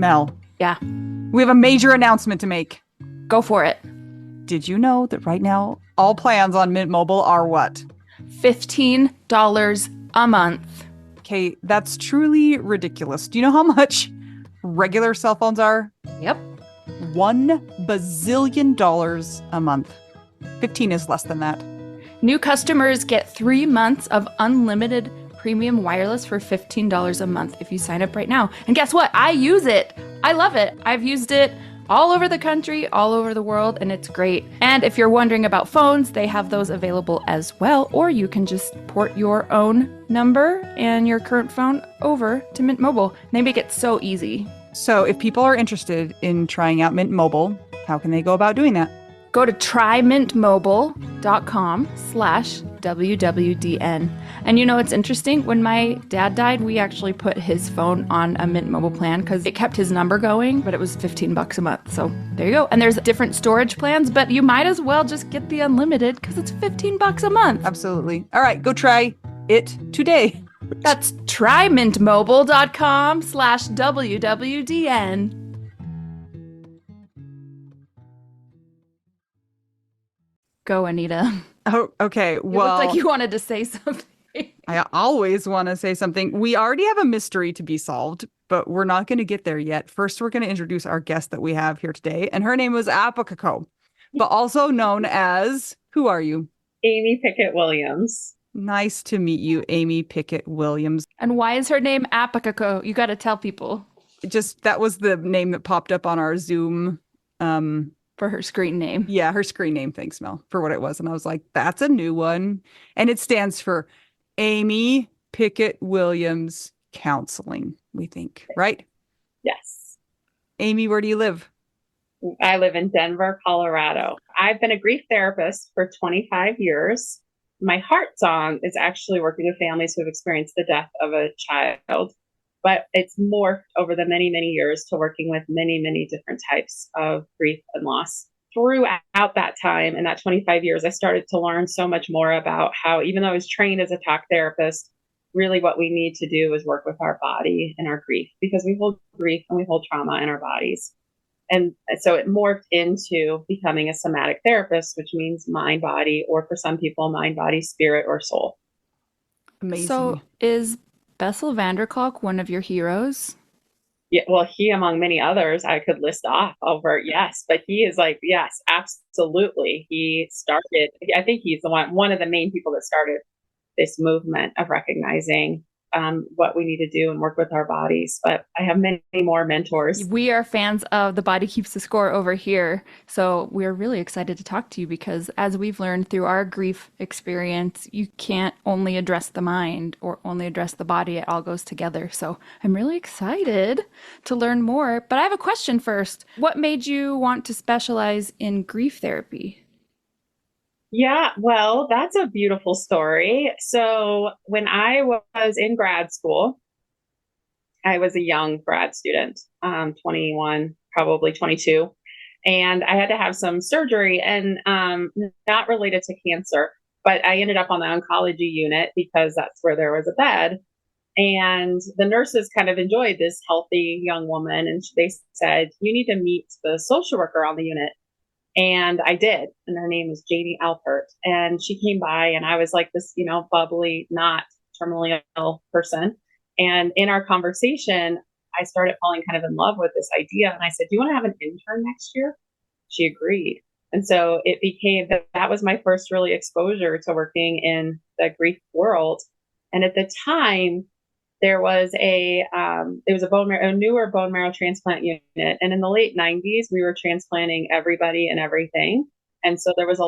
Mel, Yeah, we have a major announcement to make. go for it. Did you know that right now all plans on Mint Mobile are what? $15 a month. Okay, that's truly ridiculous. Do you know how much regular cell phones are? Yep. $1 bazillion a month. 15 is less than that. New customers get 3 months of unlimited premium wireless for $15 a month if you sign up right now. And guess what? I use it. I love it. I've used it all over the country, all over the world, and it's great. And if you're wondering about phones, they have those available as well, or you can just port your own number and your current phone over to Mint Mobile. They make it so easy. So if people are interested in trying out Mint Mobile, how can they go about doing that? Go to trymintmobile.com/WWDN. And you know, it's interesting. When my dad died, we actually put his phone on a Mint Mobile plan because it kept his number going, but it was $15 a month. So there you go. And there's different storage plans, but you might as well just get the unlimited because it's $15 a month. Absolutely. All right, go try it today. That's trymintmobile.com/WWDN. Go, Anita. Oh, okay. You Well, looked like you wanted to say something. I always want to say something. We already have a mystery to be solved, but we're not going to get there yet. First, we're going to introduce our guest that we have here today, and her name was Apokoko, but also known as, who are you? Amy Pickett-Williams. Nice to meet you, Amy Pickett-Williams. And why is her name Apokoko? You got to tell people. Just, that was the name that popped up on our Zoom. For her screen name. Yeah, her screen name. Thanks, Mel, for what it was. And I was like, that's a new one. And it stands for Amy Pickett-Williams Counseling, we think, right? Yes. Amy, where do you live? I live in Denver, Colorado. I've been a grief therapist for 25 years. My heart song is actually working with families who have experienced the death of a child, but it's morphed over the many, many years to working with many, many different types of grief and loss. Throughout that time, in that 25 years, I started to learn so much more about how, even though I was trained as a talk therapist, really what we need to do is work with our body and our grief, because we hold grief and we hold trauma in our bodies. And so it morphed into becoming a somatic therapist, which means mind, body, or for some people, mind, body, spirit, or soul. Amazing. So is Bessel van der Kolk one of your heroes? Yeah, well, he, among many others, I could list off over, yes, but he is like, yes, absolutely. He started, I think he's the one of the main people that started this movement of recognizing what we need to do and work with our bodies. But I have many more mentors. We are fans of The Body Keeps the Score over here. So we're really excited to talk to you because as we've learned through our grief experience, you can't only address the mind or only address the body. It all goes together. So I'm really excited to learn more. But I have a question first. What made you want to specialize in grief therapy? Yeah, well, that's a beautiful story. So when I was in grad school, I was a young grad student, 21, probably 22, and I had to have some surgery and not related to cancer, but I ended up on the oncology unit because that's where there was a bed. And the nurses kind of enjoyed this healthy young woman, and they said, you need to meet the social worker on the unit. And I did. And her name was Janie Alpert. And she came by and I was like this, bubbly, not terminally ill person. And in our conversation, I started falling kind of in love with this idea. And I said, do you want to have an intern next year? She agreed. And so it became that was my first really exposure to working in the grief world. And at the time, there was a newer bone marrow transplant unit. And in the late 90s, we were transplanting everybody and everything. And so there was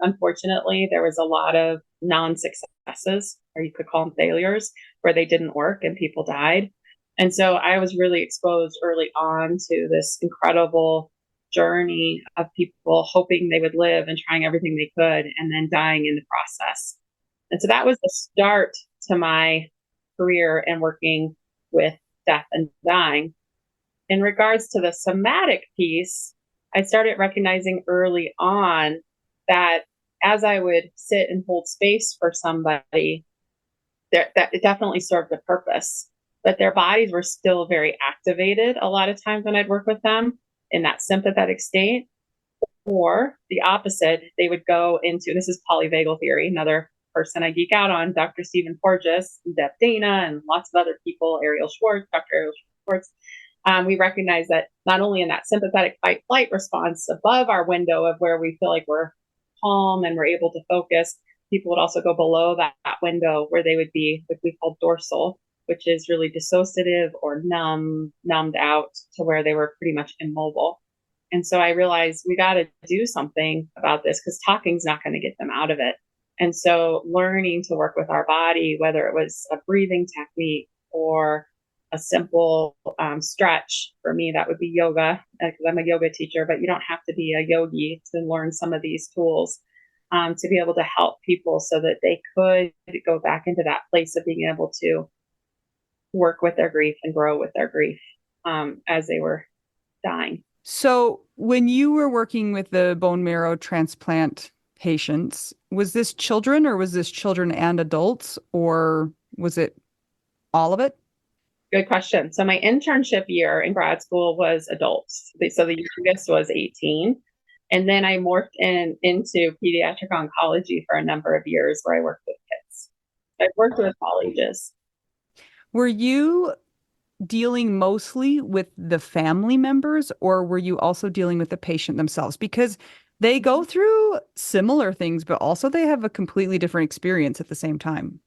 unfortunately, there was a lot of non-successes, or you could call them failures, where they didn't work and people died. And so I was really exposed early on to this incredible journey of people hoping they would live and trying everything they could and then dying in the process. And so that was the start to my career and working with death and dying. In regards to the somatic piece, I started recognizing early on that as I would sit and hold space for somebody, that it definitely served a purpose. but their bodies were still very activated a lot of times when I'd work with them in that sympathetic state. Or the opposite, they would go into, this is polyvagal theory, another person I geek out on, Dr. Stephen Porges, Deb Dana, and lots of other people, Dr. Ariel Schwartz. We recognize that not only in that sympathetic fight flight response above our window of where we feel like we're calm and we're able to focus, people would also go below that window where they would be what we call dorsal, which is really dissociative or numbed out to where they were pretty much immobile. And so I realized we got to do something about this because talking's not going to get them out of it. And so learning to work with our body, whether it was a breathing technique or a simple stretch, for me, that would be yoga, because I'm a yoga teacher, but you don't have to be a yogi to learn some of these tools to be able to help people so that they could go back into that place of being able to work with their grief and grow with their grief as they were dying. So when you were working with the bone marrow transplant patients, was this children or was this children and adults, or was it all of it? Good question. So my internship year in grad school was adults. So the youngest was 18. And then I morphed into pediatric oncology for a number of years where I worked with kids. I've worked with all ages. Were you dealing mostly with the family members, or were you also dealing with the patient themselves? Because they go through similar things, but also they have a completely different experience at the same time.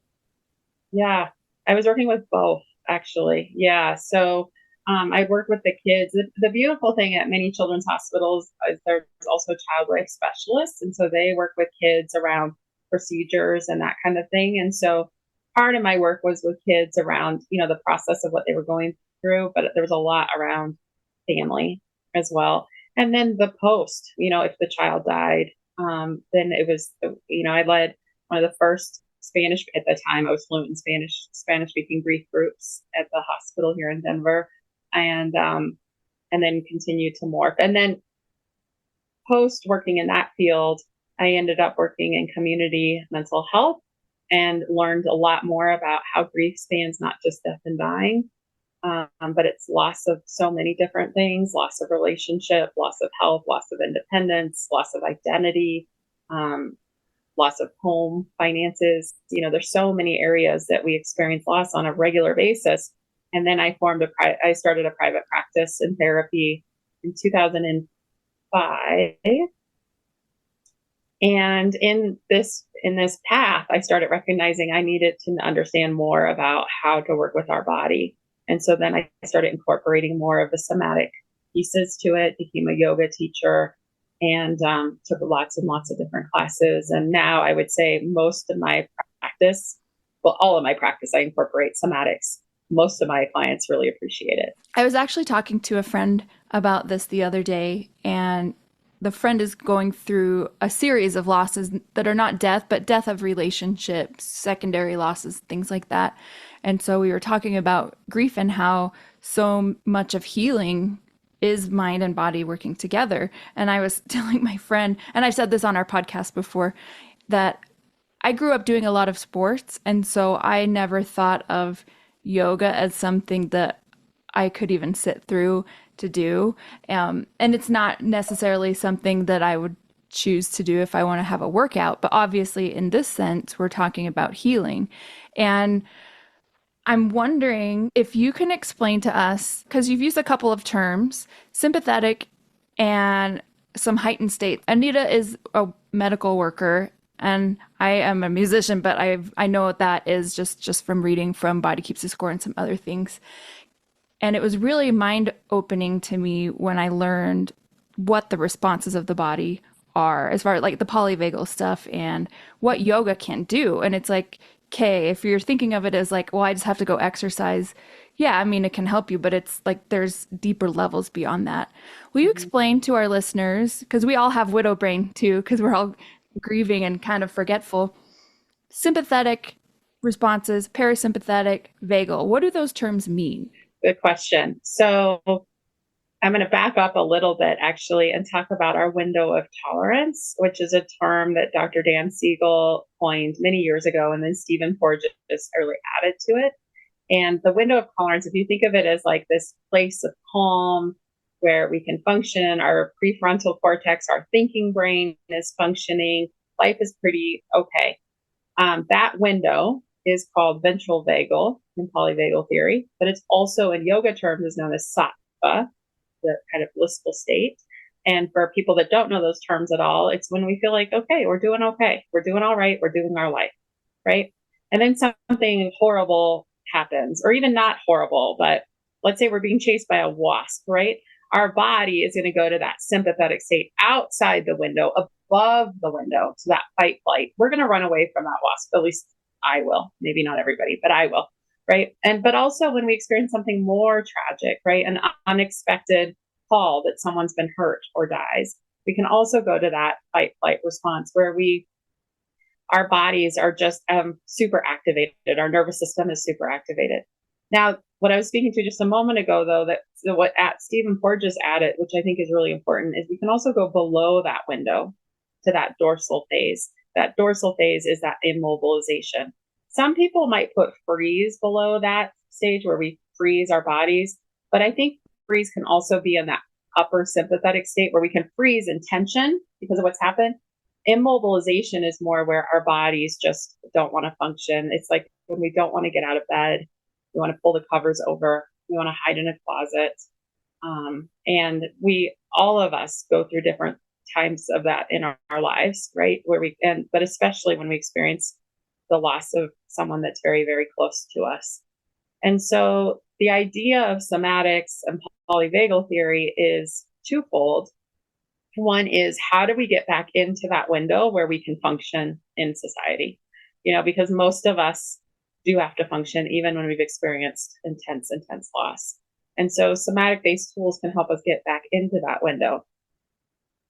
Yeah, I was working with both, actually. Yeah, so I work with the kids. The beautiful thing at many children's hospitals is there's also child life specialists. And so they work with kids around procedures and that kind of thing. And so part of my work was with kids around, the process of what they were going through, but there was a lot around family as well. And then the post, if the child died, then it was, I led one of the first Spanish, at the time I was fluent in Spanish speaking grief groups at the hospital here in Denver, and then continued to morph. And then post working in that field, I ended up working in community mental health and learned a lot more about how grief spans not just death and dying, but it's loss of so many different things: loss of relationship, loss of health, loss of independence, loss of identity, loss of home, finances. There's so many areas that we experience loss on a regular basis. And then I started a private practice in therapy in 2005. And in this path, I started recognizing I needed to understand more about how to work with our body. And so then I started incorporating more of the somatic pieces to it, became a yoga teacher, and took lots and lots of different classes. And now I would say most of my practice, well, all of my practice, I incorporate somatics. Most of my clients really appreciate it. I was actually talking to a friend about this the other day, and the friend is going through a series of losses that are not death, but death of relationships, secondary losses, things like that. And so we were talking about grief and how so much of healing is mind and body working together. And I was telling my friend, and I've said this on our podcast before, that I grew up doing a lot of sports. And so I never thought of yoga as something that I could even sit through to do. And it's not necessarily something that I would choose to do if I want to have a workout. But obviously, in this sense, we're talking about healing. And I'm wondering if you can explain to us, because you've used a couple of terms, sympathetic and some heightened states. Anita is a medical worker, and I am a musician, but I know what that is just from reading from Body Keeps the Score and some other things. And it was really mind-opening to me when I learned what the responses of the body are, as far as like the polyvagal stuff and what yoga can do. And it's like, okay, if you're thinking of it as like, well, I just have to go exercise. Yeah, I mean, it can help you, but it's like there's deeper levels beyond that. Will you explain to our listeners, because we all have widow brain too, because we're all grieving and kind of forgetful, sympathetic responses, parasympathetic, vagal. What do those terms mean? Good question. So I'm going to back up a little bit, actually, and talk about our window of tolerance, which is a term that Dr. Dan Siegel coined many years ago, and then Stephen Porges early added to it. And the window of tolerance, if you think of it as like this place of calm where we can function, our prefrontal cortex, our thinking brain is functioning, life is pretty okay. That window is called ventral vagal in polyvagal theory, but it's also in yoga terms is known as sattva, the kind of blissful state. And for people that don't know those terms at all, it's when we feel like, okay, we're doing all right, we're doing our life, right? And then something horrible happens, or even not horrible, but let's say we're being chased by a wasp, right? Our body is going to go to that sympathetic state outside the window, above the window, to that fight flight. We're going to run away from that wasp. At least I will. Maybe not everybody, but I will, right? But also when we experience something more tragic, right? An unexpected call that someone's been hurt or dies, we can also go to that fight flight response where our bodies are just super activated. Our nervous system is super activated. Now, what I was speaking to just a moment ago, though, what Stephen Porges added, which I think is really important, is we can also go below that window to that dorsal phase. That dorsal phase is that immobilization. Some people might put freeze below that stage where we freeze our bodies, but I think freeze can also be in that upper sympathetic state where we can freeze in tension because of what's happened. Immobilization is more where our bodies just don't want to function. It's like when we don't want to get out of bed, we want to pull the covers over, we want to hide in a closet. And all of us go through different times of that in our lives, right? But especially when we experience the loss of someone that's very, very close to us. And so the idea of somatics and polyvagal theory is twofold. One is, how do we get back into that window where we can function in society? Because most of us do have to function even when we've experienced intense loss. And so somatic-based tools can help us get back into that window.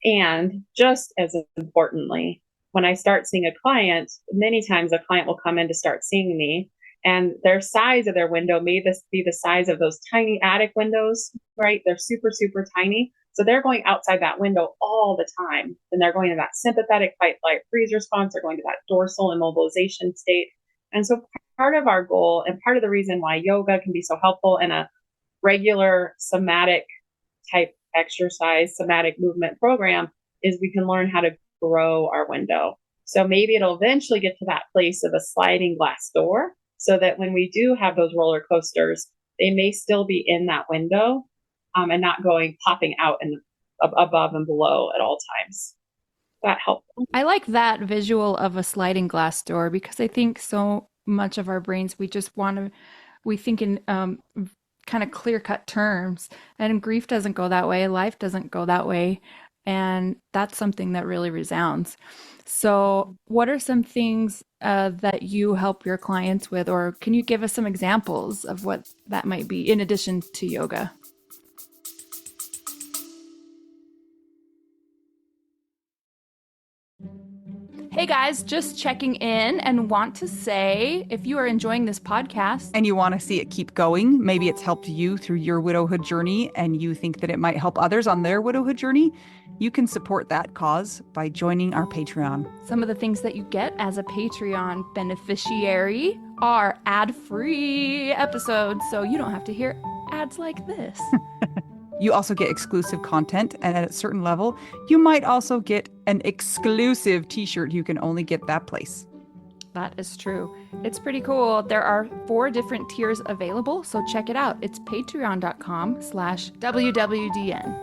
And just as importantly, when I start seeing a client, many times a client will come in to start seeing me, and their size of their window may be the size of those tiny attic windows, right? They're super, super tiny. So they're going outside that window all the time. And they're going to that sympathetic fight, flight, freeze response. They're going to that dorsal immobilization state. And so part of our goal and part of the reason why yoga can be so helpful in a regular somatic type exercise, somatic movement program is we can learn how to grow our window. So maybe it'll eventually get to that place of a sliding glass door so that when we do have those roller coasters, they may still be in that window and not popping out and above and below at all times. That helpful? I like that visual of a sliding glass door because I think so much of our brains, we think in kind of clear-cut terms, and grief doesn't go that way, life doesn't go that way, and that's something that really resounds. So what are some things that you help your clients with, or can you give us some examples of what that might be in addition to yoga? Hey guys, just checking in and want to say, if you are enjoying this podcast and you want to see it keep going, maybe it's helped you through your widowhood journey and you think that it might help others on their widowhood journey, you can support that cause by joining our Patreon. Some of the things that you get as a Patreon beneficiary are ad-free episodes, so you don't have to hear ads like this. You also get exclusive content, and at a certain level, you might also get an exclusive t-shirt you can only get that place. That is true. It's pretty cool. There are 4 different tiers available, so check it out. It's patreon.com/WWDN.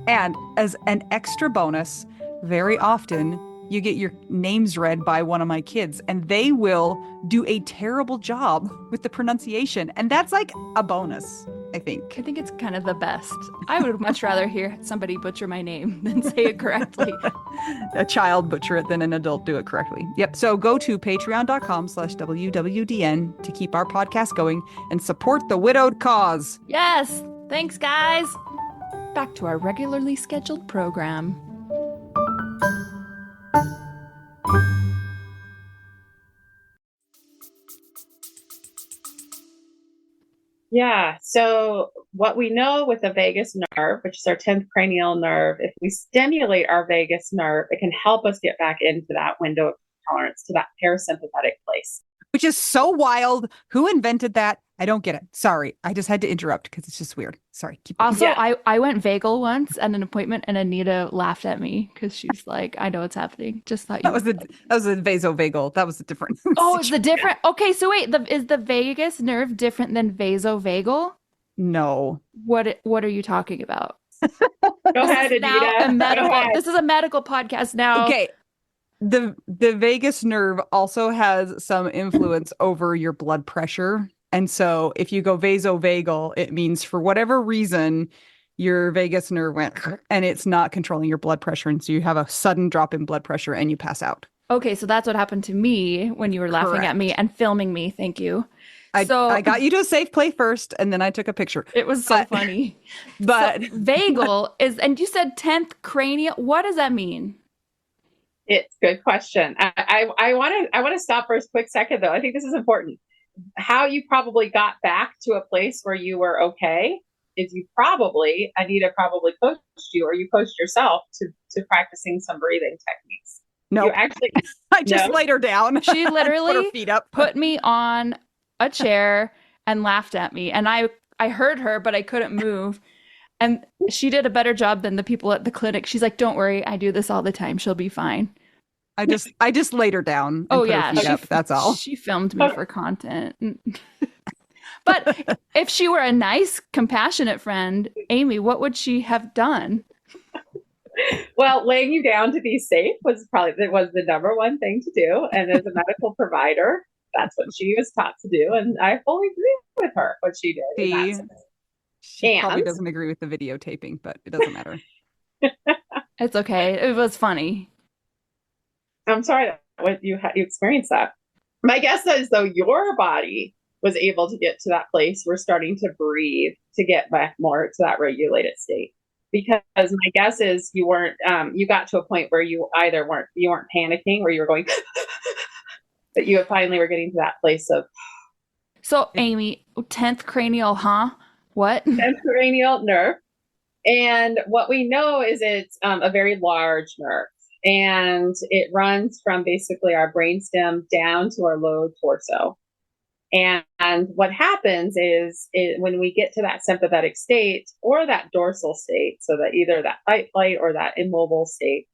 And as an extra bonus, very often you get your names read by one of my kids, and they will do a terrible job with the pronunciation. And that's like a bonus, I think. I think it's kind of the best. I would much rather hear somebody butcher my name than say it correctly. A child butcher it than an adult do it correctly. Yep. So go to patreon.com/WWDN to keep our podcast going and support the widowed cause. Yes. Thanks, guys. Back to our regularly scheduled program. Yeah. So what we know with the vagus nerve, which is our 10th cranial nerve, if we stimulate our vagus nerve, it can help us get back into that window of tolerance, to that parasympathetic place. Which is so wild. Who invented that? I don't get it. Sorry. I just had to interrupt because it's just weird. Sorry. Keep going. Also, Yeah. I went vagal once at an appointment, and Anita laughed at me because she's like, "I know what's happening. Just thought you." That was a vasovagal. That was a different Oh, it's the situation. different. Okay, so wait, is the vagus nerve different than vasovagal? No. What are you talking about? Go This ahead, is now a Anita. Go medical. ahead. This is a medical podcast now. Okay. The vagus nerve also has some influence over your blood pressure. And so if you go vasovagal, it means for whatever reason, your vagus nerve went and it's not controlling your blood pressure. And so you have a sudden drop in blood pressure and you pass out. Okay, so that's what happened to me when you were laughing at me Correct. and filming me. Thank you. I So got you to a safe play first and then I took a picture. it was so But- funny. But So vagal is, and you said 10th cranial. What does that mean? It's a good question. I want to stop for a quick second though. I think this is important. How you probably got back to a place where you were okay is Anita probably coached you or you coached yourself to practicing some breathing techniques. no, You actually I just no? laid her down. She Put her literally feet up. put me on a chair and laughed at me. And I heard her, but I couldn't move. And she did a better job than the people at the clinic. She's like, "Don't worry, I do this all the time. She'll be fine." I just laid her down and Oh put yeah, her feet up. That's all. She filmed me for content. But if she were a nice, compassionate friend, Amy, what would she have done? well, laying you down to be safe was the number one thing to do. And as a medical provider, that's what she was taught to do. And I fully agree with her what she did. In that See? sense. She probably And- doesn't agree with the videotaping, but it doesn't matter. It's okay. It was funny. I'm sorry that you experienced that. My guess is though your body was able to get to that place where starting to breathe to get back more to that regulated state. Because my guess is you weren't you got to a point where you either weren't panicking or you were going but you finally were getting to that place of So, Amy, 10th cranial, huh? What? cranial nerve. And what we know is it's a very large nerve. And it runs from basically our brainstem down to our low torso. And what happens is when we get to that sympathetic state or that dorsal state, so that either that fight flight or that immobile state,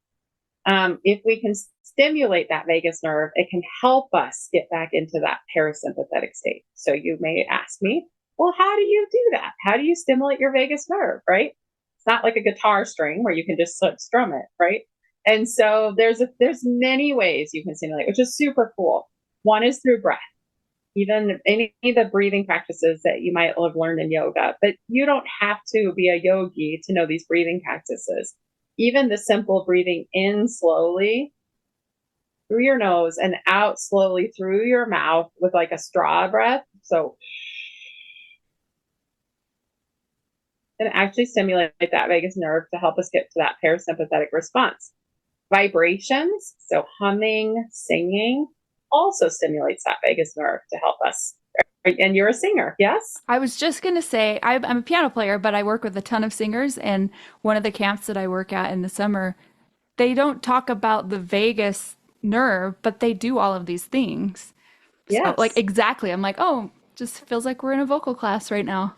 if we can stimulate that vagus nerve, it can help us get back into that parasympathetic state. So you may ask me, well, how do you do that? How do you stimulate your vagus nerve, right? It's not like a guitar string where you can just strum it, right? And so there's many ways you can stimulate, which is super cool. One is through breath, even any of the breathing practices that you might have learned in yoga, but you don't have to be a yogi to know these breathing practices. Even the simple breathing in slowly through your nose and out slowly through your mouth with like a straw breath. So and actually stimulate that vagus nerve to help us get to that parasympathetic response. Vibrations, so humming, singing, also stimulates that vagus nerve to help us. And you're a singer, yes? I was just going to say, I'm a piano player, but I work with a ton of singers. And one of the camps that I work at in the summer, they don't talk about the vagus nerve, but they do all of these things. Yes. So, like, exactly. I'm like, oh, just feels like we're in a vocal class right now.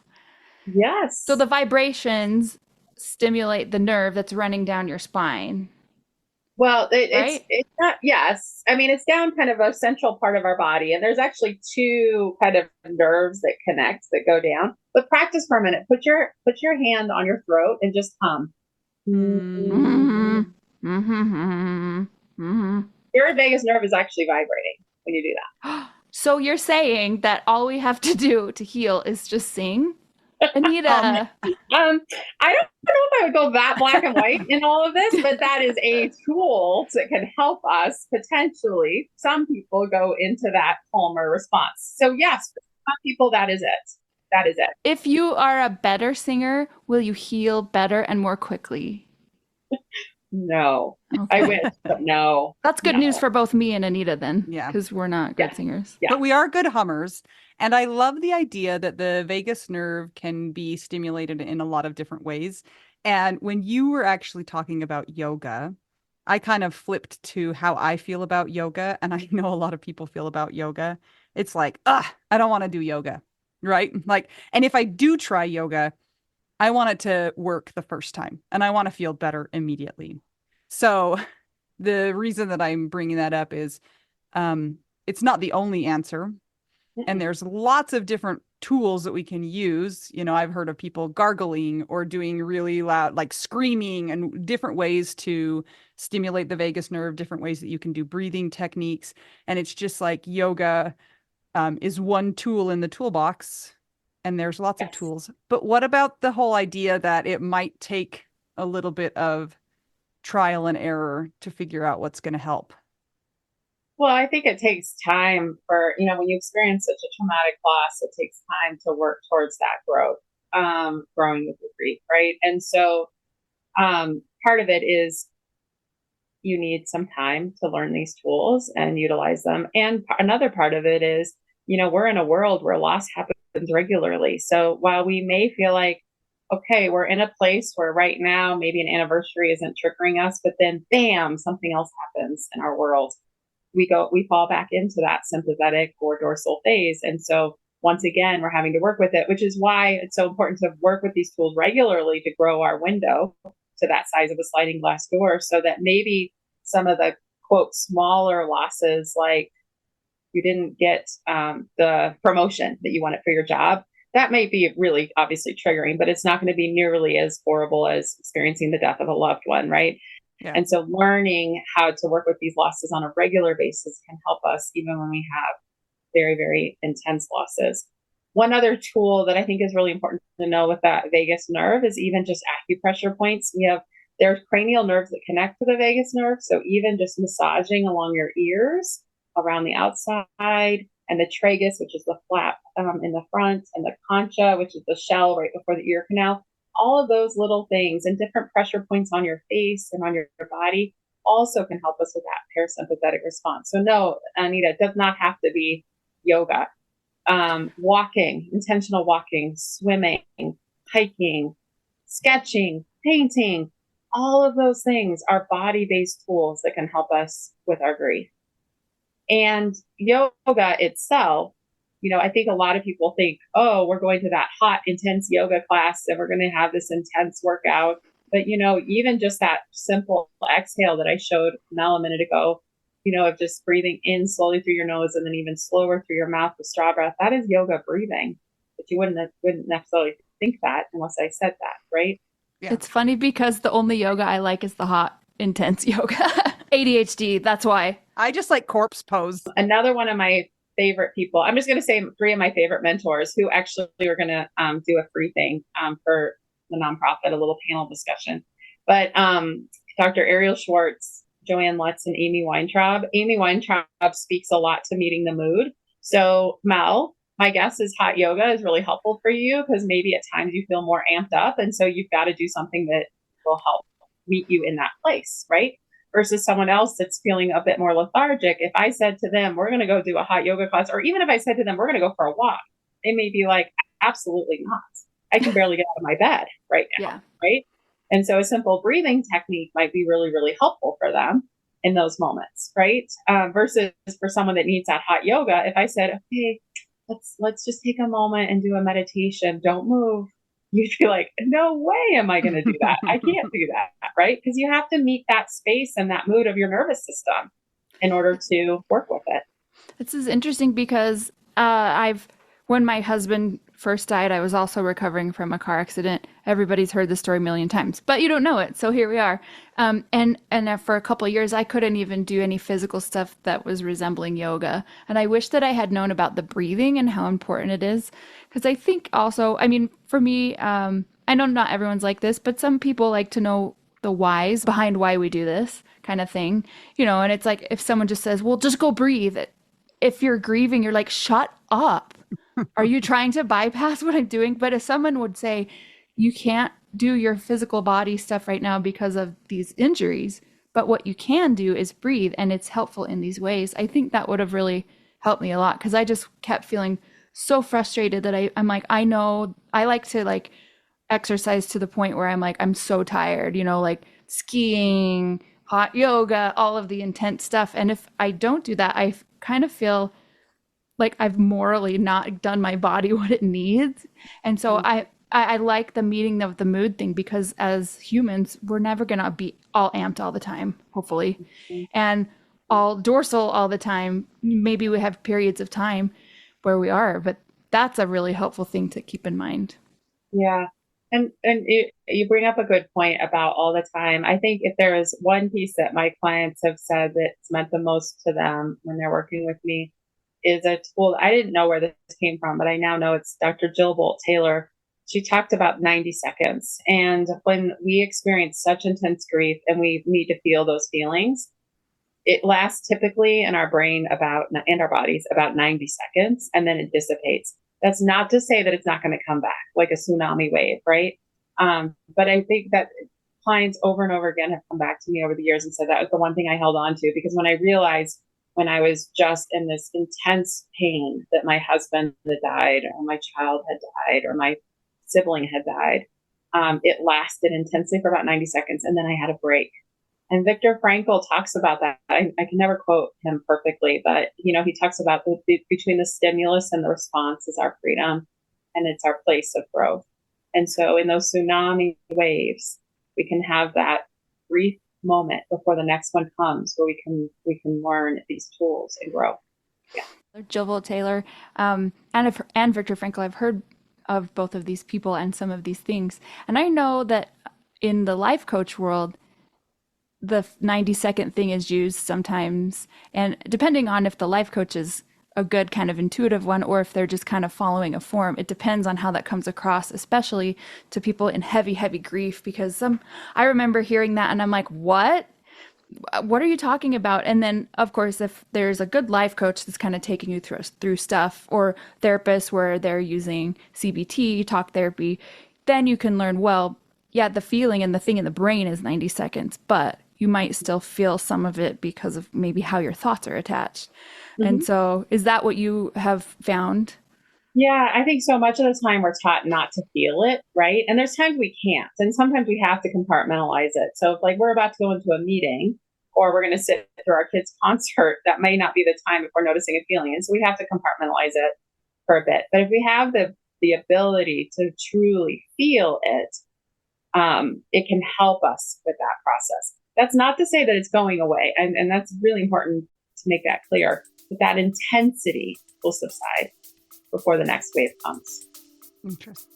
Yes. So the vibrations stimulate the nerve that's running down your spine. Well, Right? it's not, yes. I mean, it's down kind of a central part of our body. And there's actually two kind of nerves that connect that go down. But practice for a minute. Put your hand on your throat and just hum. Mm-hmm. Mm-hmm. Mm-hmm. Your vagus nerve is actually vibrating when you do that. So you're saying that all we have to do to heal is just sing? Anita. I don't know if I would go that black and white in all of this, but that is a tool that can help us potentially. Some people go into that calmer response. So yes, for some people, that is it. That is it. If you are a better singer, will you heal better and more quickly? No, Okay. I wish, but no. That's good No. news for both me and Anita then. Yeah. Because we're not good Yeah. singers. Yeah. But we are good hummers. And I love the idea that the vagus nerve can be stimulated in a lot of different ways. And when you were actually talking about yoga, I kind of flipped to how I feel about yoga. And I know a lot of people feel about yoga. It's like, I don't want to do yoga. right? Like, and if I do try yoga, I want it to work the first time and I want to feel better immediately. So the reason that I'm bringing that up is um, it's not the only answer. And Mm-mm. there's lots of different tools that we can use. You know, I've heard of people gargling or doing really loud, like screaming, and different ways to stimulate the vagus nerve, different ways that you can do breathing techniques. And it's just like yoga is one tool in the toolbox, and there's lots of Yes. tools. But what about the whole idea that it might take a little bit of trial and error to figure out what's going to help? Well, I think it takes time for, when you experience such a traumatic loss, it takes time to work towards that growth, growing with your grief, right? And so part of it is you need some time to learn these tools and utilize them. And another part of it is, we're in a world where loss happens regularly. So while we may feel like, okay, we're in a place where right now maybe an anniversary isn't triggering us, but then bam, something else happens in our world. We fall back into that sympathetic or dorsal phase. And so once again, we're having to work with it, which is why it's so important to work with these tools regularly to grow our window to that size of a sliding glass door, so that maybe some of the quote smaller losses, like you didn't get the promotion that you wanted for your job, that may be really obviously triggering, but it's not going to be nearly as horrible as experiencing the death of a loved one, right? Yeah. And so learning how to work with these losses on a regular basis can help us even when we have very, very intense losses. One other tool that I think is really important to know with that vagus nerve is even just acupressure points. There's cranial nerves that connect to the vagus nerve. So even just massaging along your ears, around the outside, and the tragus, which is the flap in the front, and the concha, which is the shell right before the ear canal. All of those little things and different pressure points on your face and on your body also can help us with that parasympathetic response. So no, Anita, it does not have to be yoga. Walking, intentional walking, swimming, hiking, sketching, painting, all of those things are body-based tools that can help us with our grief. And yoga itself, I think a lot of people think, oh, we're going to that hot, intense yoga class and we're going to have this intense workout. But, even just that simple exhale that I showed Mel a minute ago, of just breathing in slowly through your nose and then even slower through your mouth with straw breath, that is yoga breathing. But you wouldn't necessarily think that unless I said that, right? Yeah. It's funny because the only yoga I like is the hot, intense yoga. ADHD, that's why. I just like corpse pose. Another one of my favorite people, I'm just going to say three of my favorite mentors who actually are going to do a free thing for the nonprofit, a little panel discussion. But Dr. Ariel Schwartz, Joanne Lutz, and Amy Weintraub. Amy Weintraub speaks a lot to meeting the mood. So Mel, my guess is hot yoga is really helpful for you because maybe at times you feel more amped up. And so you've got to do something that will help meet you in that place, right? Versus someone else that's feeling a bit more lethargic. If I said to them, we're going to go do a hot yoga class, or even if I said to them, we're going to go for a walk, they may be like, absolutely not. I can barely get out of my bed right now, Yeah. right? And so a simple breathing technique might be really, really helpful for them in those moments, right? Versus for someone that needs that hot yoga, if I said, okay, let's just take a moment and do a meditation, don't move, you'd be like, no way am I going to do that. I can't do that, right? Because you have to meet that space and that mood of your nervous system in order to work with it. This is interesting because when my husband first died, I was also recovering from a car accident. Everybody's heard the story a million times, but you don't know it. So here we are. And for a couple of years, I couldn't even do any physical stuff that was resembling yoga. And I wish that I had known about the breathing and how important it is. Because I think also, for me, I know not everyone's like this, but some people like to know the whys behind why we do this kind of thing. And it's like if someone just says, well, just go breathe. If you're grieving, you're like, shut up. Are you trying to bypass what I'm doing? But if someone would say, you can't do your physical body stuff right now because of these injuries, but what you can do is breathe, and it's helpful in these ways, I think that would have really helped me a lot, because I just kept feeling so frustrated that I'm like, I know I like to exercise to the point where I'm like, I'm so tired, like skiing, hot yoga, all of the intense stuff. And if I don't do that, I kind of feel like I've morally not done my body what it needs. And so I like the meeting of the mood thing, because as humans, we're never going to be all amped all the time, hopefully, and all dorsal all the time. Maybe we have periods of time where we are, but that's a really helpful thing to keep in mind. Yeah. And you bring up a good point about all the time. I think if there is one piece that my clients have said that's meant the most to them when they're working with me, is a tool. I didn't know where this came from, but I now know it's Dr. Jill Bolt Taylor. She talked about 90 seconds. And when we experience such intense grief and we need to feel those feelings, it lasts typically in our brain and our bodies about 90 seconds, and then it dissipates. That's not to say that it's not going to come back like a tsunami wave, right? But I think that clients over and over again have come back to me over the years and said that was the one thing I held on to, because when I realized when I was just in this intense pain that my husband had died, or my child had died, or my sibling had died, it lasted intensely for about 90 seconds, and then I had a break. And Viktor Frankl talks about that. I can never quote him perfectly, but he talks about between the stimulus and the response is our freedom, and it's our place of growth. And so in those tsunami waves, we can have that brief moment before the next one comes where we can learn these tools and grow. Yeah. Jill Bolt Taylor, and Viktor Frankl. I've heard of both of these people and some of these things, and I know that in the life coach world, the 90-second thing is used sometimes, and depending on if the life coach is a good kind of intuitive one or if they're just kind of following a form, it depends on how that comes across, especially to people in heavy grief, because I remember hearing that and I'm like, what are you talking about? And then of course, if there's a good life coach that's kind of taking you through stuff, or therapists where they're using CBT, talk therapy, then you can learn, well, yeah, the feeling and the thing in the brain is 90 seconds, but you might still feel some of it because of maybe how your thoughts are attached. Mm-hmm. And so is that what you have found? Yeah, I think so much of the time we're taught not to feel it, right? And there's times we can't. And sometimes we have to compartmentalize it. So if we're about to go into a meeting, or we're going to sit through our kids' concert, that may not be the time if we're noticing a feeling. And so we have to compartmentalize it for a bit. But if we have the ability to truly feel it, it can help us with that process. That's not to say that it's going away. And that's really important to make that clear. But that intensity will subside before the next wave comes. Interesting.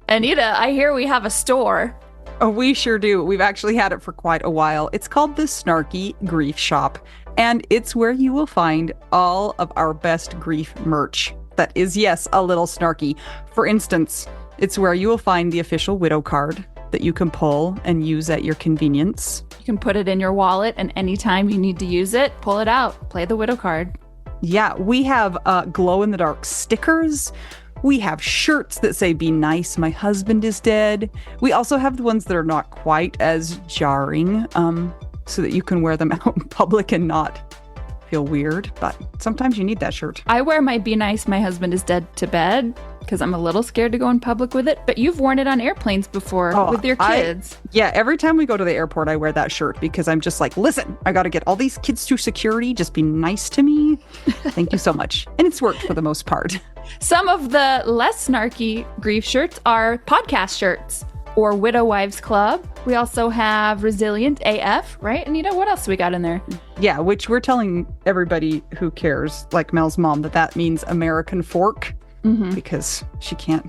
Anita, I hear we have a store. Oh, we sure do. We've actually had it for quite a while. It's called the Snarky Grief Shop, and it's where you will find all of our best grief merch. That is, yes, a little snarky. For instance, it's where you will find the official widow card that you can pull and use at your convenience. You can put it in your wallet, and anytime you need to use it, pull it out, play the widow card. Yeah, we have glow-in-the-dark stickers. We have shirts that say, "Be nice, my husband is dead." We also have the ones that are not quite as jarring, so that you can wear them out in public and not feel weird. But sometimes you need that shirt. I wear my "Be nice, my husband is dead" to bed because I'm a little scared to go in public with it. But you've worn it on airplanes before with your kids. Yeah, every time we go to the airport, I wear that shirt because I'm just like, listen, I got to get all these kids through security. Just be nice to me. Thank you so much. And it's worked for the most part. Some of the less snarky grief shirts are podcast shirts or Widow Wives Club. We also have Resilient AF, right, Anita? What else do we got in there? Yeah, which we're telling everybody who cares, like Mel's mom, that means American fork. Mm-hmm. Because she can't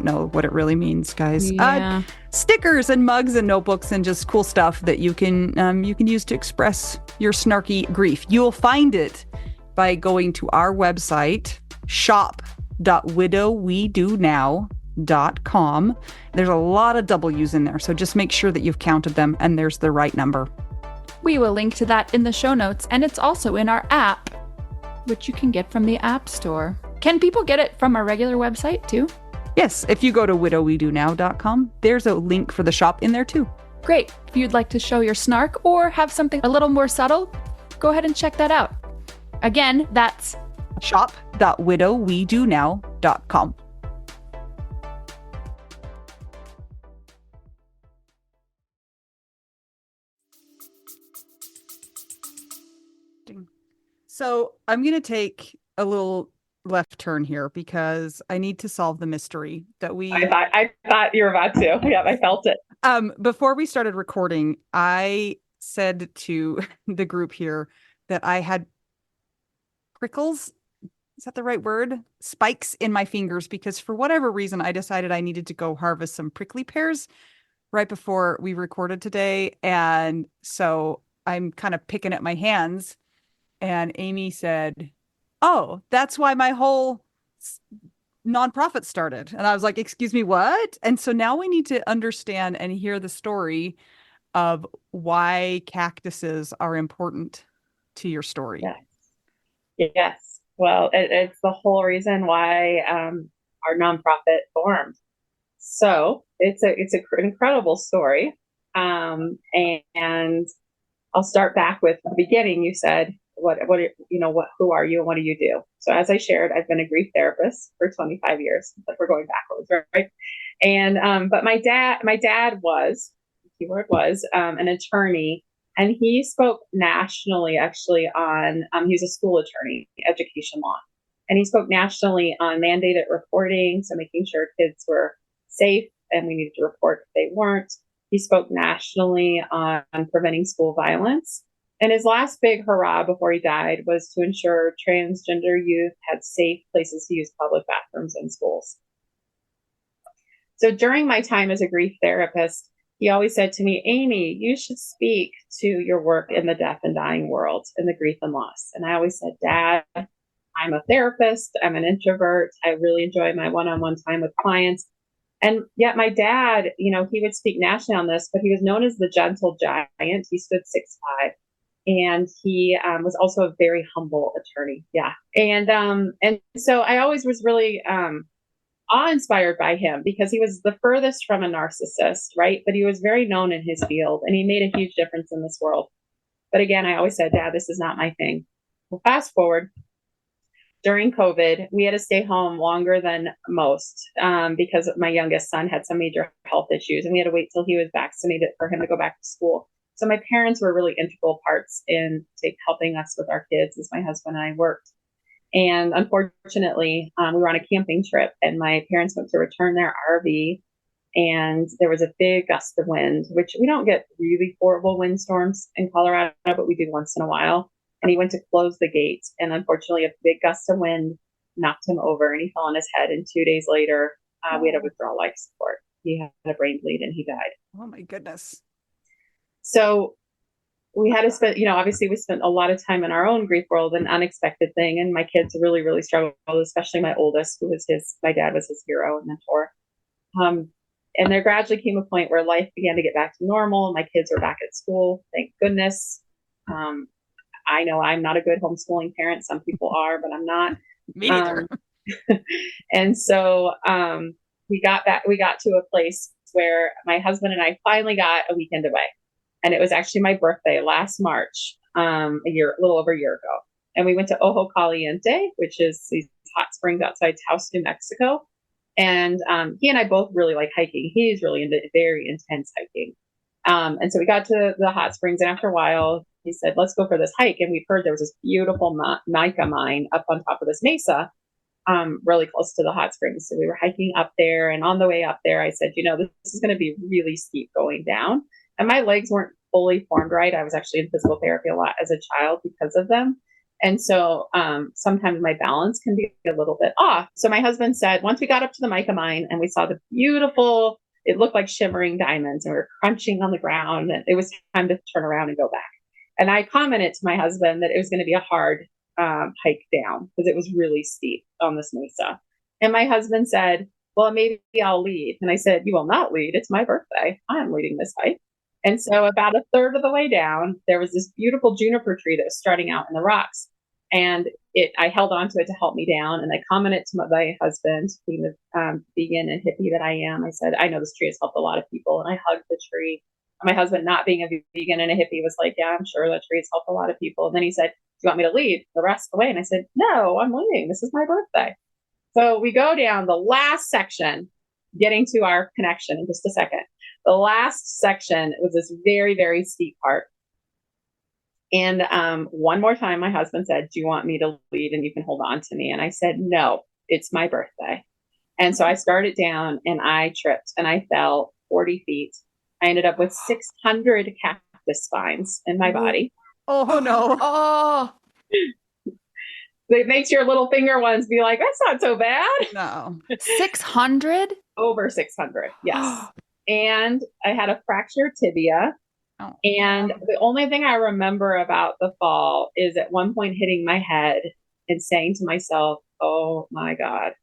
know what it really means, guys. Yeah. Stickers and mugs and notebooks and just cool stuff that you can use to express your snarky grief. You'll find it by going to our website, shop.widowwedonow.com. There's a lot of W's in there, so just make sure that you've counted them and there's the right number. We will link to that in the show notes, and it's also in our app, which you can get from the App Store. Can people get it from our regular website too? Yes, if you go to widowwedonow.com, there's a link for the shop in there too. Great. If you'd like to show your snark or have something a little more subtle, go ahead and check that out. Again, that's shop.widowwedonow.com. So I'm going to take a little left turn here because I need to solve the mystery that I thought you were about to. Yeah, I felt it. before we started recording, I said to the group here that I had prickles. Is that the right word? Spikes in my fingers because for whatever reason I decided I needed to go harvest some prickly pears right before we recorded today. And so I'm kind of picking at my hands. And Amy said, "Oh, that's why my whole nonprofit started." And I was like, "Excuse me, what?" And so now we need to understand and hear the story of why cactuses are important to your story. Yes. Yes. Well, it's the whole reason why our nonprofit formed. So it's an incredible story. And I'll start back with the beginning. You said, who are you and what do you do? So as I shared, I've been a grief therapist for 25 years, but we're going backwards, right? And, but my dad was, keyword was, an attorney, and he spoke nationally actually on, he's a school attorney, education law. And he spoke nationally on mandated reporting. So making sure kids were safe and we needed to report if they weren't. He spoke nationally on preventing school violence. And his last big hurrah before he died was to ensure transgender youth had safe places to use public bathrooms in schools. So during my time as a grief therapist, he always said to me, "Amy, you should speak to your work in the deaf and dying world, in the grief and loss." And I always said, "Dad, I'm a therapist. I'm an introvert. I really enjoy my one-on-one time with clients." And yet my dad, he would speak nationally on this, but he was known as the gentle giant. He stood 6'5", and he was also a very humble attorney. Yeah. And so I always was really awe-inspired by him because he was the furthest from a narcissist, right? But he was very known in his field, and he made a huge difference in this world. But again, I always said, "Dad, this is not my thing." Well, fast forward. During COVID, we had to stay home longer than most because my youngest son had some major health issues, and we had to wait till he was vaccinated for him to go back to school. So my parents were really integral parts in helping us with our kids as my husband and I worked. And unfortunately, we were on a camping trip, and my parents went to return their RV, and there was a big gust of wind, which we don't get really horrible windstorms in Colorado, but we do once in a while. And he went to close the gate, and unfortunately, a big gust of wind knocked him over, and he fell on his head. And 2 days later, we had to withdraw life support. He had a brain bleed, and he died. Oh my goodness. So we had to spend, obviously we spent a lot of time in our own grief world, an unexpected thing. And my kids really, really struggled, especially my oldest, who was my dad was his hero and mentor. And there gradually came a point where life began to get back to normal. My kids were back at school, thank goodness. I know I'm not a good homeschooling parent. Some people are, but I'm not. Me neither. And so we got to a place where my husband and I finally got a weekend away. And it was actually my birthday last March, a little over a year ago. And we went to Ojo Caliente, which is these hot springs outside Taos, New Mexico. And he and I both really like hiking. He's really into very intense hiking. And so we got to the hot springs, and after a while, he said, "Let's go for this hike." And we've heard there was this beautiful mica mine up on top of this mesa, really close to the hot springs. So we were hiking up there, and on the way up there, I said, "This is going to be really steep going down." And my legs weren't fully formed right. I was actually in physical therapy a lot as a child because of them. And so sometimes my balance can be a little bit off. So my husband said, once we got up to the mica mine and we saw the beautiful, it looked like shimmering diamonds, and we were crunching on the ground, and it was time to turn around and go back. And I commented to my husband that it was going to be a hard hike down because it was really steep on this mesa. And my husband said, "Well, maybe I'll lead." And I said, "You will not lead. It's my birthday. I'm leading this hike." And so about a third of the way down, there was this beautiful juniper tree that was starting out in the rocks. And I held on to it to help me down. And I commented to my husband, being the vegan and hippie that I am, I said, "I know this tree has helped a lot of people." And I hugged the tree. And my husband, not being a vegan and a hippie, was like, "Yeah, I'm sure that tree has helped a lot of people." And then he said, "Do you want me to lead the rest of the way?" And I said, "No, I'm leading. This is my birthday." So we go down the last section, getting to our connection in just a second. The last section was this very, very steep part. And one more time, my husband said, "Do you want me to lead and you can hold on to me?" And I said, "No, it's my birthday." And so I started down and I tripped and I fell 40 feet. I ended up with 600 cactus spines in my body. Oh no. Oh, It makes your little finger ones be like, "That's not so bad." No. 600? Over 600, yes. And I had a fractured tibia. Oh. And the only thing I remember about the fall is at one point hitting my head and saying to myself, "Oh my God,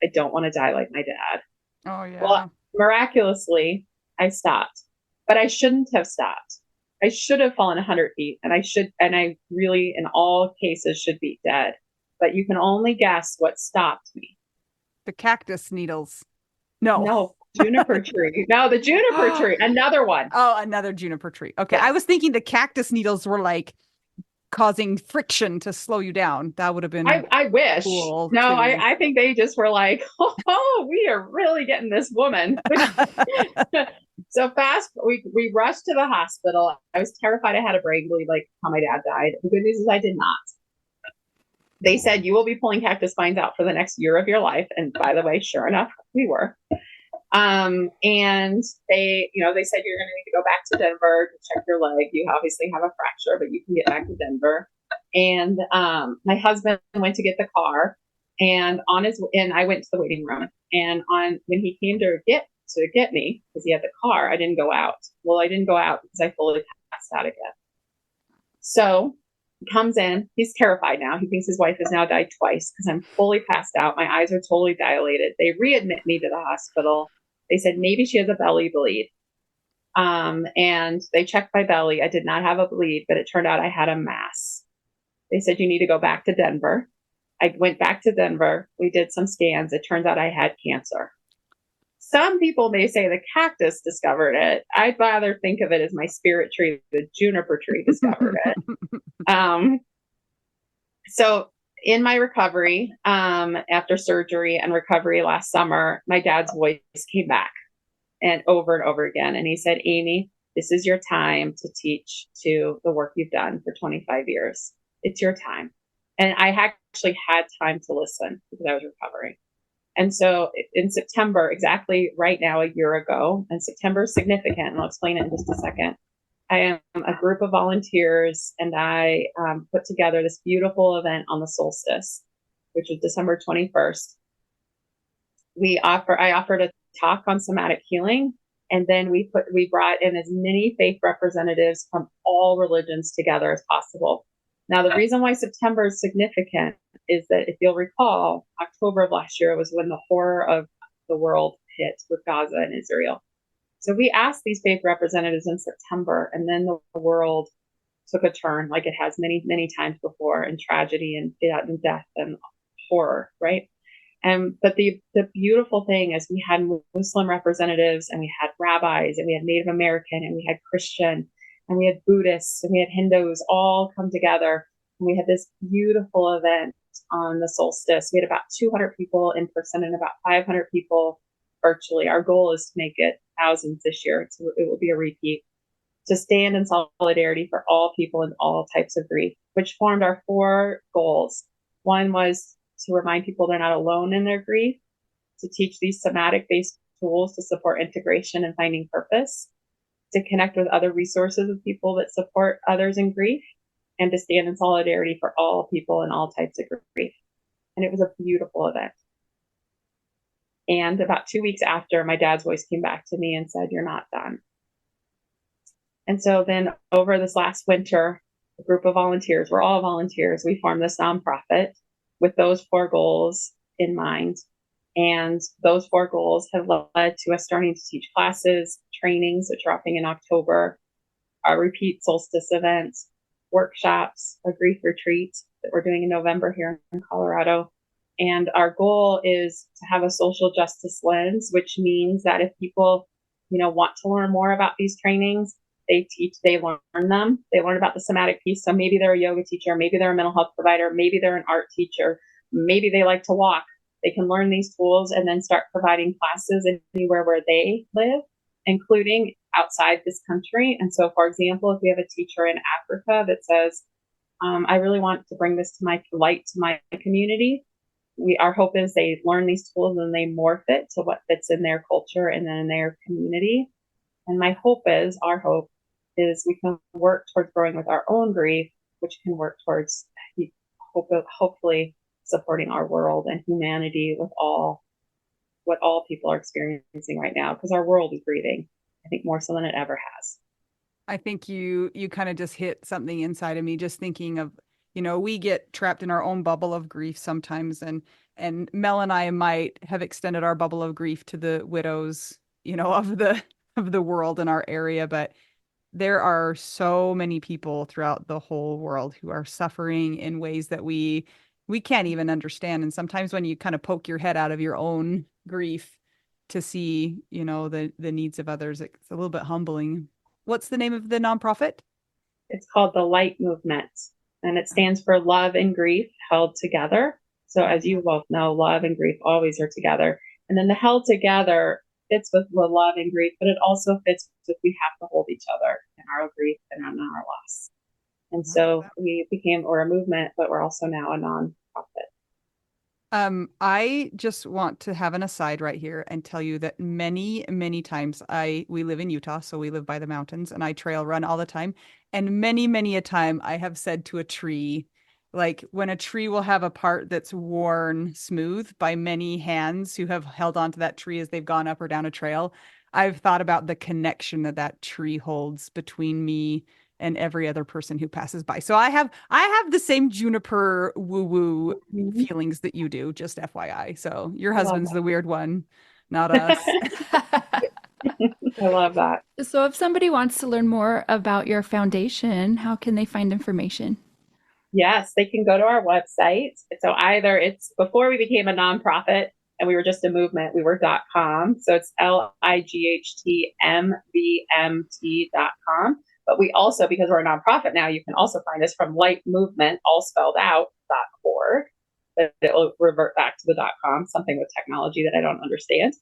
I don't want to die like my dad." Oh yeah. Well, miraculously, I stopped, but I shouldn't have stopped. I should have fallen 100 feet, and I really, in all cases, should be dead. But you can only guess what stopped me. The cactus needles. No. No, juniper tree. No, the juniper tree. Another one. Oh, another juniper tree. Okay. Yes. I was thinking the cactus needles were like causing friction to slow you down. That would have been I wish. cool. No, too. I think they just were like, "Oh, we are really getting this woman." So fast, we rushed to the hospital. I was terrified I had a brain bleed like how my dad died. The good news is I did not. They said, "You will be pulling cactus spines out for the next year of your life." And by the way, sure enough, we were. And they said, "You're going to need to go back to Denver to check your leg. You obviously have a fracture, but you can get back to Denver." And my husband went to get the car, and I went to the waiting room. And when he came to get me, because he had the car, I didn't go out. Well, I didn't go out because I fully passed out again. So he comes in. He's terrified now. He thinks his wife has now died twice because I'm fully passed out. My eyes are totally dilated. They readmit me to the hospital. They said maybe she has a belly bleed. And they checked my belly. I did not have a bleed, but it turned out I had a mass. They said, "You need to go back to Denver." I went back to Denver. We did some scans. It turns out I had cancer. Some people may say the cactus discovered it. I'd rather think of it as my spirit tree, the juniper tree, discovered it. So in my recovery, after surgery and recovery last summer, my dad's voice came back and over again. And he said, "Amy, this is your time to teach to the work you've done for 25 years. It's your time." And I actually had time to listen because I was recovering. And so in September, exactly right now, a year ago, and September is significant, and I'll explain it in just a second. I am a group of volunteers, and I put together this beautiful event on the solstice, which was December 21st. I offered a talk on somatic healing, and then we brought in as many faith representatives from all religions together as possible. Now, the reason why September is significant is that if you'll recall, October of last year was when the horror of the world hit with Gaza and Israel. So we asked these faith representatives in September, and then the world took a turn like it has many, many times before, in tragedy and death and horror, right? But the beautiful thing is we had Muslim representatives, and we had rabbis, and we had Native American, and we had Christian, and we had Buddhists, and we had Hindus all come together. And we had this beautiful event on the solstice. We had about 200 people in person and about 500 people virtually. Our goal is to make it thousands this year. So it will be a repeat. To stand in solidarity for all people in all types of grief, which formed our 4 goals. One was to remind people they're not alone in their grief, to teach these somatic-based tools to support integration and finding purpose, to connect with other resources of people that support others in grief, and to stand in solidarity for all people in all types of grief. And it was a beautiful event. And about 2 weeks after, my dad's voice came back to me and said, "You're not done." And so then over this last winter, a group of volunteers, we're all volunteers, we formed this nonprofit with those 4 goals in mind. And those 4 goals have led to us starting to teach classes, trainings, which are dropping in October, our repeat solstice events, workshops, a grief retreat that we're doing in November here in Colorado. And our goal is to have a social justice lens, which means that if people, want to learn more about these trainings, they learn them. They learn about the somatic piece. So maybe they're a yoga teacher, maybe they're a mental health provider, maybe they're an art teacher, maybe they like to walk. They can learn these tools and then start providing classes anywhere where they live, including outside this country. And so, for example, if we have a teacher in Africa that says, I really want to bring this to my light to my community, our hope is they learn these tools and they morph it to what fits in their culture and then in their community. And our hope is we can work towards growing with our own grief, which can work towards hopefully supporting our world and humanity with what all people are experiencing right now, because our world is grieving, I think, more so than it ever has. I think you kind of just hit something inside of me, just thinking of, we get trapped in our own bubble of grief sometimes, and Mel and I might have extended our bubble of grief to the widows, of the world in our area, but there are so many people throughout the whole world who are suffering in ways that we can't even understand. And sometimes when you kind of poke your head out of your own grief to see, the needs of others, it's a little bit humbling. What's the name of the nonprofit? It's called the Light Movement, and it stands for Love and Grief Held Together. So as you both know, love and grief always are together. And then the held together fits with the love and grief, but it also fits with we have to hold each other in our grief and in our loss. And so we're a movement, but we're also now a nonprofit. I just want to have an aside right here and tell you that many, many times we live in Utah, so we live by the mountains, and I trail run all the time. And many, many a time I have said to a tree, like when a tree will have a part that's worn smooth by many hands who have held onto that tree as they've gone up or down a trail, I've thought about the connection that tree holds between me and every other person who passes by. So I have the same juniper woo-woo feelings that you do, just FYI. So your husband's the weird one, not us. I love that. So if somebody wants to learn more about your foundation, how can they find information? Yes, they can go to our website. So either it's before we became a nonprofit and we were just a movement, we were .com. So it's lightmvmt.com. But we also, because we're a nonprofit now, you can also find us from Light Movement, all spelled out, .org. But it will revert back to the .com, something with technology that I don't understand.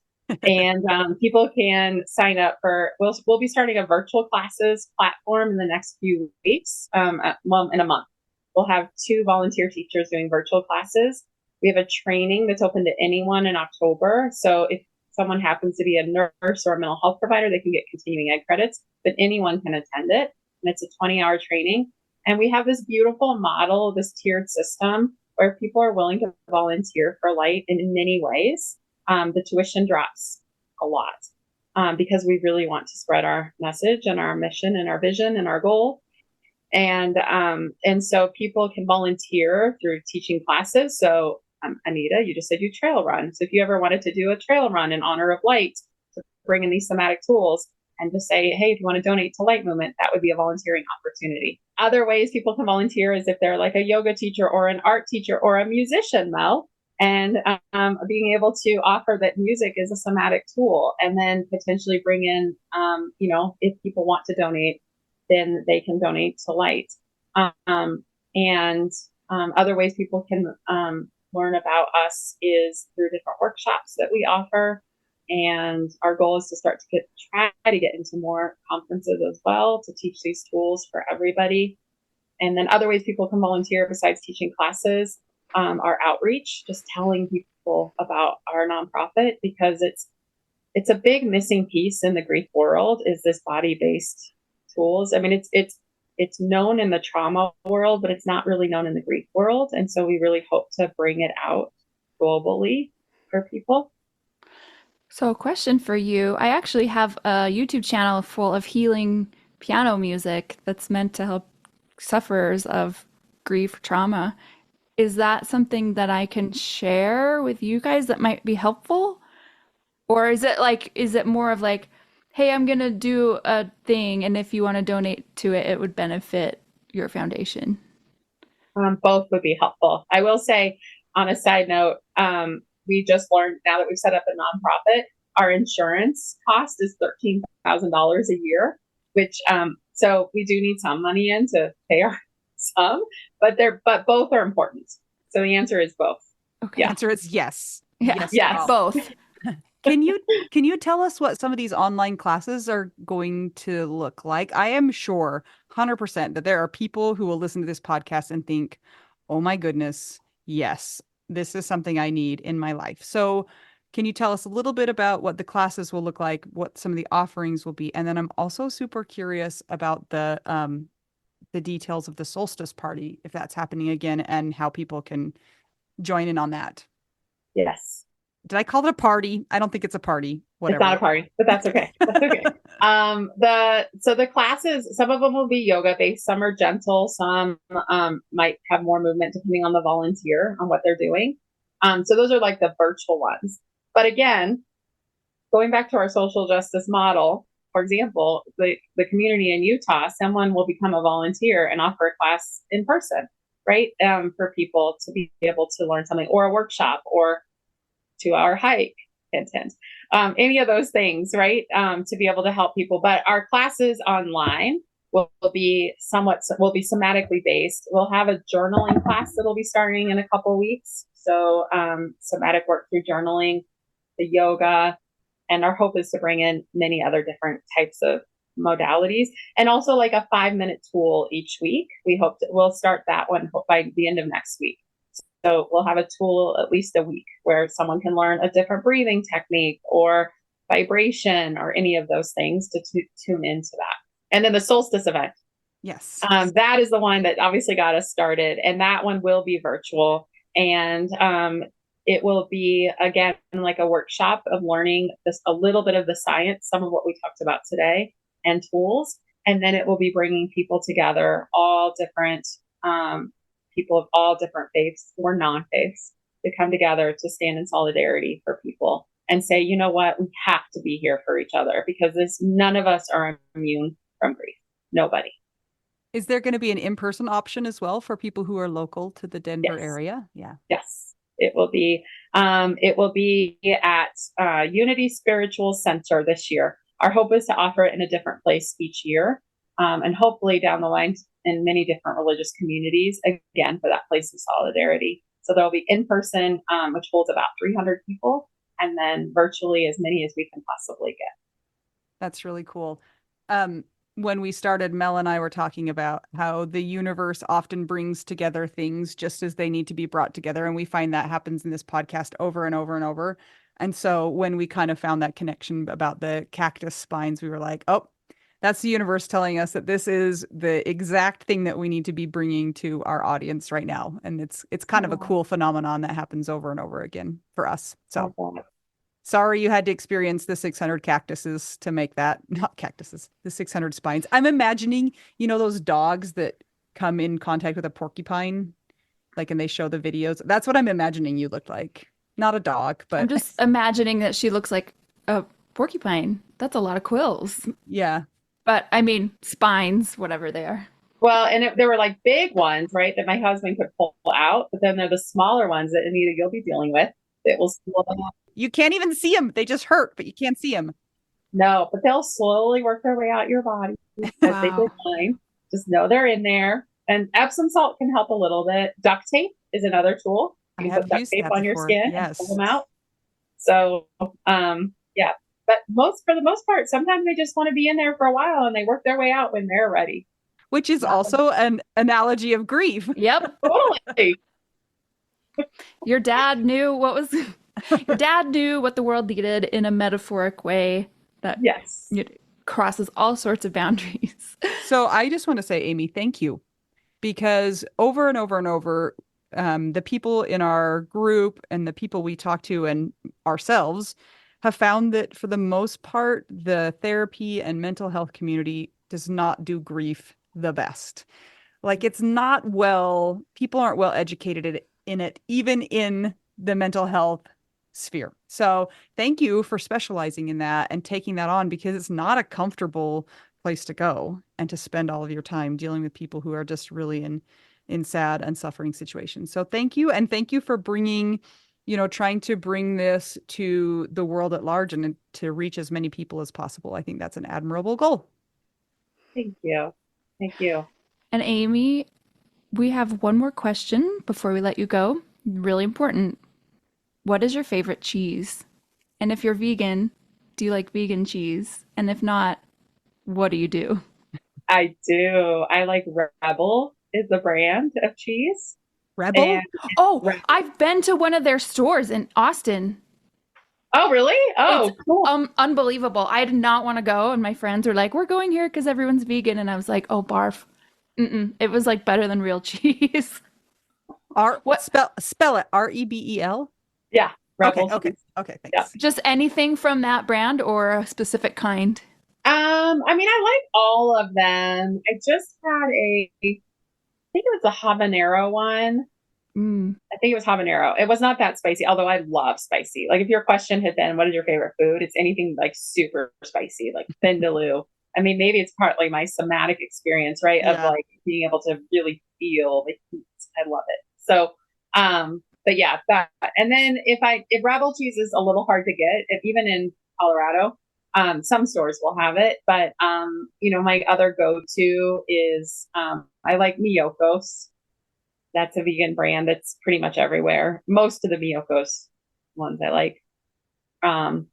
And people can sign up we'll be starting a virtual classes platform in the next few weeks, in a month. We'll have 2 volunteer teachers doing virtual classes. We have a training that's open to anyone in October. So if someone happens to be a nurse or a mental health provider, they can get continuing ed credits, but anyone can attend it. And it's a 20-hour training. And we have this beautiful model, this tiered system where people are willing to volunteer for Light in many ways. The tuition drops a lot because we really want to spread our message and our mission and our vision and our goal. And so people can volunteer through teaching classes. So Anita, you just said you trail run. So if you ever wanted to do a trail run in honor of Light, to bring in these somatic tools and just say, hey, if you want to donate to Light Movement, that would be a volunteering opportunity. Other ways people can volunteer is if they're like a yoga teacher or an art teacher or a musician, Mel, and being able to offer that music is a somatic tool, and then potentially bring in, if people want to donate, then they can donate to Light. And other ways people can learn about us is through different workshops that we offer. And our goal is to try to get into more conferences as well to teach these tools for everybody. And then other ways people can volunteer besides teaching classes are outreach, just telling people about our nonprofit, because it's a big missing piece in the grief world is this body-based tools. I mean, it's known in the trauma world, but it's not really known in the grief world. And so we really hope to bring it out globally for people. So a question for you. I actually have a YouTube channel full of healing piano music that's meant to help sufferers of grief, trauma. Is that something that I can share with you guys that might be helpful? Or is it more of like, hey, I'm going to do a thing, and if you want to donate to it, it would benefit your foundation? Both would be helpful. I will say, on a side note, we just learned now that we've set up a nonprofit, our insurance cost is $13,000 a year, which so we do need some money in to pay our some, but both are important. So the answer is both. Okay. The answer is yes. Yes, both. Can you tell us what some of these online classes are going to look like? I am sure 100% that there are people who will listen to this podcast and think, "Oh my goodness, yes, this is something I need in my life." So, can you tell us a little bit about what the classes will look like, what some of the offerings will be? And then I'm also super curious about the details of the solstice party, if that's happening again, and how people can join in on that. Yes. Did I call it a party? I don't think it's a party. It's not Whatever. a party, but that's okay. That's okay. The classes, some of them will be yoga based, some are gentle, some might have more movement depending on the volunteer on what they're doing. So those are like the virtual ones. But again, going back to our social justice model, for example, the community in Utah, someone will become a volunteer and offer a class in person, right? For people to be able to learn something, or a workshop, or 2-hour hike, hint, hint. Any of those things, right? To be able to help people. But our classes online will be somatically based. We'll have a journaling class that'll be starting in a couple of weeks. So somatic work through journaling, the yoga, and our hope is to bring in many other different types of modalities, and also like a 5-minute tool each week. We'll start that one by the end of next week. So we'll have a tool at least a week where someone can learn a different breathing technique or vibration or any of those things to tune into that. And then the solstice event. Yes. That is the one that obviously got us started. And that one will be virtual. And it will be, again, like a workshop of learning a little bit of the science, some of what we talked about today, and tools. And then it will be bringing people together, all different people of all different faiths or non-faiths, to come together to stand in solidarity for people and say, you know what, we have to be here for each other, because none of us are immune from grief. Nobody. Is there going to be an in-person option as well for people who are local to the Denver Yes. area? Yeah. Yes, it will be. It will be at Unity Spiritual Center this year. Our hope is to offer it in a different place each year, and hopefully down the line in many different religious communities, again, for that place of solidarity. So there'll be in person, which holds about 300 people, and then virtually as many as we can possibly get. That's really cool. When we started, Mel and I were talking about how the universe often brings together things just as they need to be brought together. And we find that happens in this podcast over and over and over. And so when we kind of found that connection about the cactus spines, we were like, oh, that's the universe telling us that this is the exact thing that we need to be bringing to our audience right now. And it's kind of a cool phenomenon that happens over and over again for us. So sorry you had to experience the 600 cactuses to make that, not cactuses, the 600 spines. I'm imagining, those dogs that come in contact with a porcupine, like, and they show the videos. That's what I'm imagining you looked like. Not a dog, but I'm just imagining that she looks like a porcupine. That's a lot of quills. Yeah. But I mean, spines, whatever they are. Well, and there were like big ones, right, that my husband could pull out. But then there are the smaller ones that Anita, you'll be dealing with that will slowly. You can't even see them. They just hurt, but you can't see them. No, but they'll slowly work their way out your body as they did mine. Just know they're in there. And Epsom salt can help a little bit. Duct tape is another tool. You can put duct tape on your skin and pull them out. So, yeah. But for the most part, sometimes they just want to be in there for a while and they work their way out when they're ready. Which is also an analogy of grief. Yep. Totally. Your dad knew what the world needed in a metaphoric way that crosses all sorts of boundaries. So I just want to say, Amy, thank you. Because over and over and over, the people in our group and the people we talk to and ourselves have found that for the most part, the therapy and mental health community does not do grief the best. Like, it's not people aren't well educated in it, even in the mental health sphere. So thank you for specializing in that and taking that on, because it's not a comfortable place to go and to spend all of your time dealing with people who are just really in sad and suffering situations. So thank you. And thank you for bringing, trying to bring this to the world at large and to reach as many people as possible. I think that's an admirable goal. Thank you. Thank you. And Amy, we have one more question before we let you go. Really important. What is your favorite cheese? And if you're vegan, do you like vegan cheese? And if not, what do you do? I do. I like Rebel is the brand of cheese. Rebel? And Oh, Rebel. I've been to one of their stores in Austin. Oh, really? Oh, It's cool. unbelievable. I did not want to go, and my friends were like, "We're going here because everyone's vegan," and I was like, "Oh, barf." It was like better than real cheese. What? Spell it Rebel? Yeah, Rebel. Okay, Yeah. thanks. Just anything from that brand or a specific kind? I mean, I like all of them. I just had I think it was a habanero one. I think it was habanero. It was not that spicy, although I love spicy. Like if your question had been, what is your favorite food? It's anything like super spicy, like vindaloo. I mean, maybe it's partly my somatic experience, right? Of Yeah. like being able to really feel the heat. I love it. So, but yeah, that. And then if Rebel cheese is a little hard to get, even in Colorado, some stores will have it. But my other go-to is I like Miyokos. That's a vegan brand that's pretty much everywhere. Most of the Miyokos ones I like. So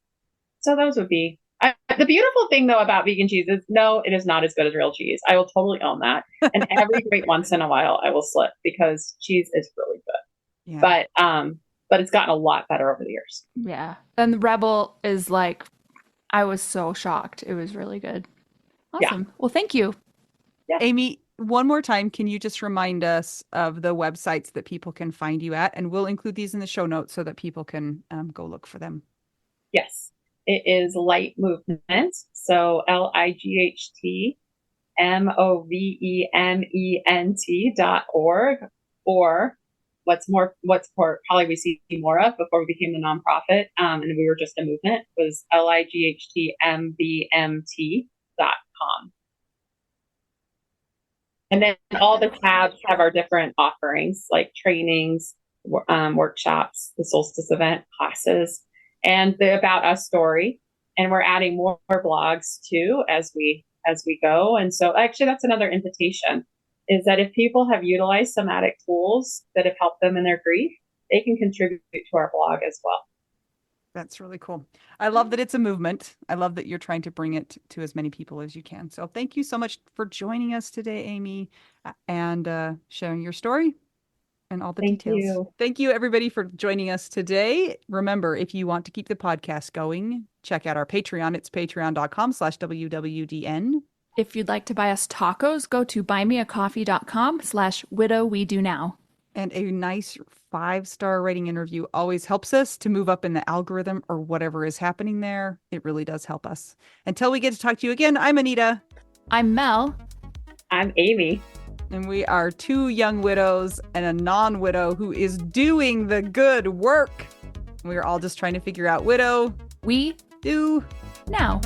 those would be. The beautiful thing though about vegan cheese is no, it is not as good as real cheese. I will totally own that. And every great once in a while I will slip because cheese is really good. Yeah. But it's gotten a lot better over the years. Yeah. And the Rebel is like, I was so shocked. It was really good. Awesome. Yeah. Well, thank you. Yeah. Amy, one more time, can you just remind us of the websites that people can find you at? And we'll include these in the show notes so that people can go look for them. Yes. It is Light Movement. So LIGHTMOVEMENT.org, or what's probably we see more of before we became the nonprofit, and we were just a movement, was LIGHTMVMT.com. And then all the tabs have our different offerings like trainings, workshops, the solstice event, classes, and the About Us story. And we're adding more blogs too as we go. And so actually that's another invitation, is that if people have utilized somatic tools that have helped them in their grief, they can contribute to our blog as well. That's really cool. I love that it's a movement. I love that you're trying to bring it to as many people as you can. So thank you so much for joining us today, Amy, and sharing your story and all the details. You. Thank you, everybody, for joining us today. Remember, if you want to keep the podcast going, check out our Patreon. It's patreon.com/WWDN. If you'd like to buy us tacos, go to buymeacoffee.com/widowwedonoww. And a nice 5-star rating and review always helps us to move up in the algorithm or whatever is happening there. It really does help us. Until we get to talk to you again, I'm Anita. I'm Mel. I'm Amy. And we are 2 young widows and a non-widow who is doing the good work. We're all just trying to figure out widow. We Do. now.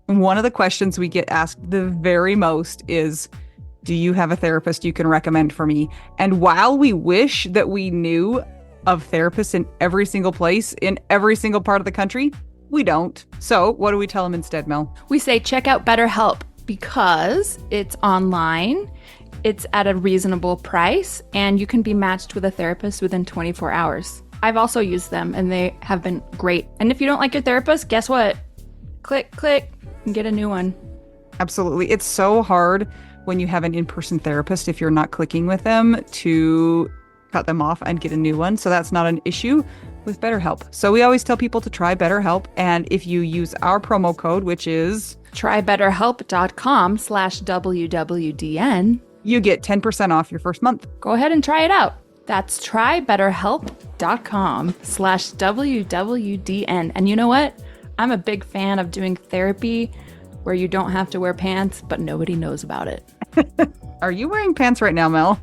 One of the questions we get asked the very most is, do you have a therapist you can recommend for me? And while we wish that we knew of therapists in every single place, in every single part of the country, we don't. So what do we tell them instead, Mel? We say check out BetterHelp because it's online, it's at a reasonable price, and you can be matched with a therapist within 24 hours. I've also used them and they have been great. And if you don't like your therapist, guess what? Click, and get a new one. Absolutely. It's so hard when you have an in-person therapist, if you're not clicking with them, to cut them off and get a new one. So that's not an issue with BetterHelp. So we always tell people to try BetterHelp. And if you use our promo code, which is trybetterhelp.com/WWDN, you get 10% off your first month. go ahead and try it out. That's trybetterhelp.com/WWDN. And you know what? I'm a big fan of doing therapy where you don't have to wear pants, but nobody knows about it. Are you wearing pants right now, Mel?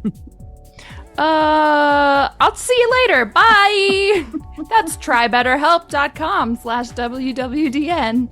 I'll see you later. Bye. That's trybetterhelp.com/WWDN.